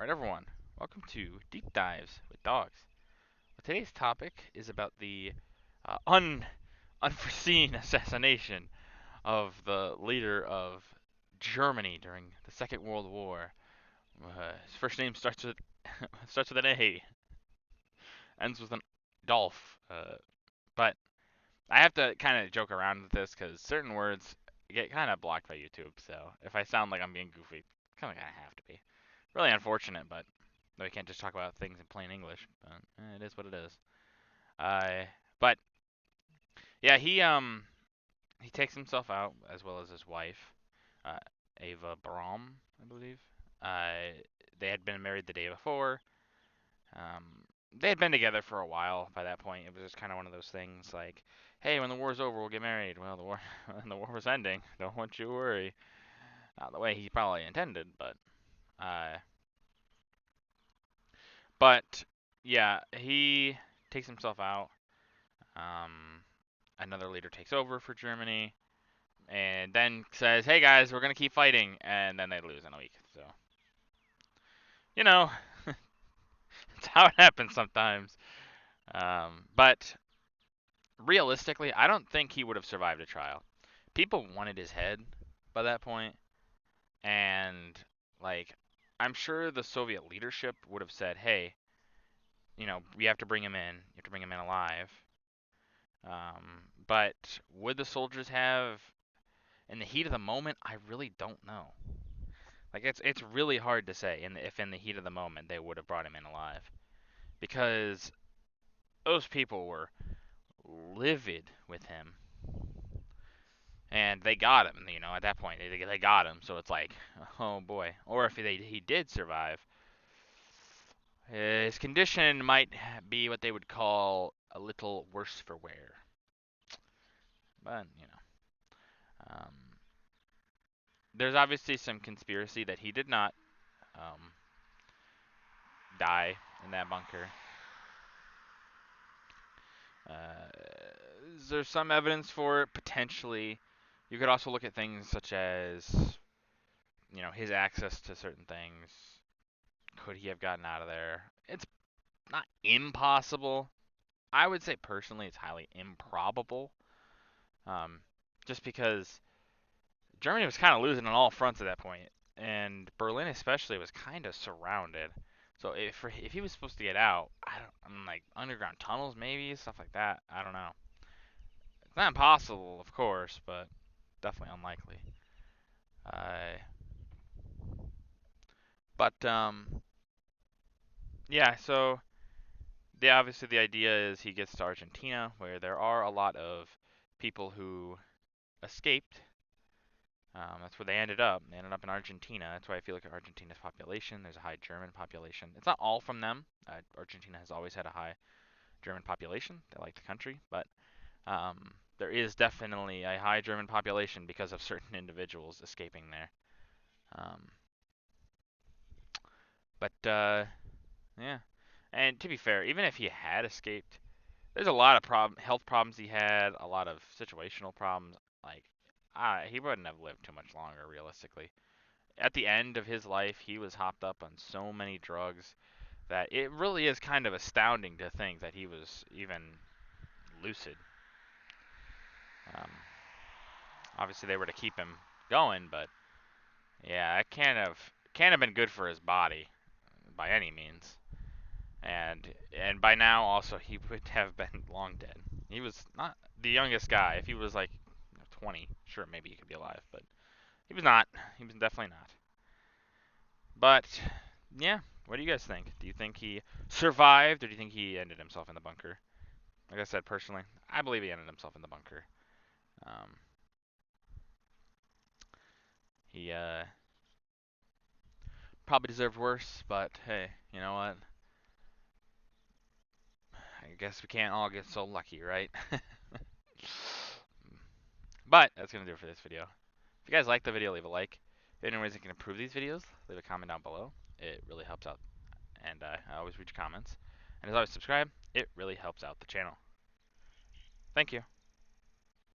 Alright, everyone, welcome to Deep Dives with Dogs. Today's topic is about the unforeseen assassination of the leader of Germany during the Second World War. His first name starts with starts with an A, ends with an Dolph. But I have to kind of joke around with this because certain words get kind of blocked by YouTube. So if I sound like I'm being goofy, kind of have to be. Really unfortunate, but we can't just talk about things in plain English. But it is what it is. Uh, but yeah, he takes himself out as well as his wife, uh, Ava Braun, I believe. Uh, they had been married the day before. Um, they had been together for a while by that point. It was just kind of one of those things like, hey, when the war's over, we'll get married. Well, the war, when the war was ending, don't want you to worry. Not the way he probably intended, uh, but yeah, he takes himself out. Um, Another leader takes over for Germany, and then says, "Hey guys, we're gonna keep fighting," and then they lose in a week. So, you know, it's how it happens sometimes. But realistically, I don't think he would have survived a trial. People wanted his head by that point, and like, I'm sure the Soviet leadership would have said, "Hey, we have to bring him in. You have to bring him in alive." But would the soldiers have, in the heat of the moment? I really don't know. Like it's really hard to say if in the heat of the moment they would have brought him in alive because those people were livid with him and they got him. At that point they got him, so it's like, oh boy. Or if he did survive, his condition might be what they would call a little worse for wear. But um, there's obviously some conspiracy that he did not um, die in that bunker. There's some evidence for it potentially. You could also look at things such as, his access to certain things. Could he have gotten out of there? It's not impossible. I would say personally, it's highly improbable. Um, just because Germany was kind of losing on all fronts at that point, and Berlin especially was kind of surrounded. So if he was supposed to get out, I'm like underground tunnels maybe stuff like that. I don't know. It's not impossible, of course, but definitely unlikely. Uh, but yeah. So obviously the idea is he gets to Argentina, where there are a lot of people who escaped. That's where they ended up. They ended up in Argentina. That's why I feel like Argentina's population, there's a high German population. It's not all from them. Argentina has always had a high German population. They like the country, but there is definitely a high German population because of certain individuals escaping there. Um, but yeah, and to be fair, even if he had escaped, there's a lot of health problems he had, a lot of situational problems. Like, he wouldn't have lived too much longer, realistically. At the end of his life, he was hopped up on so many drugs that it really is kind of astounding to think that he was even lucid. Um, Obviously, they were to keep him going, but yeah, it can't have been good for his body by any means. And by now also he would have been long dead. He was not the youngest guy. If he was like 20, sure maybe he could be alive, but he was not. He was definitely not. But yeah, what do you guys think? Do you think he survived, or do you think he ended himself in the bunker? Like I said, personally, I believe he ended himself in the bunker. Um, he probably deserved worse, but hey, you know what? I guess we can't all get so lucky, right? But that's gonna do it for this video. If you guys like the video, leave a like. If there are any ways I can improve these videos, leave a comment down below. It really helps out, and I always read your comments. And as always, subscribe. It really helps out the channel. Thank you.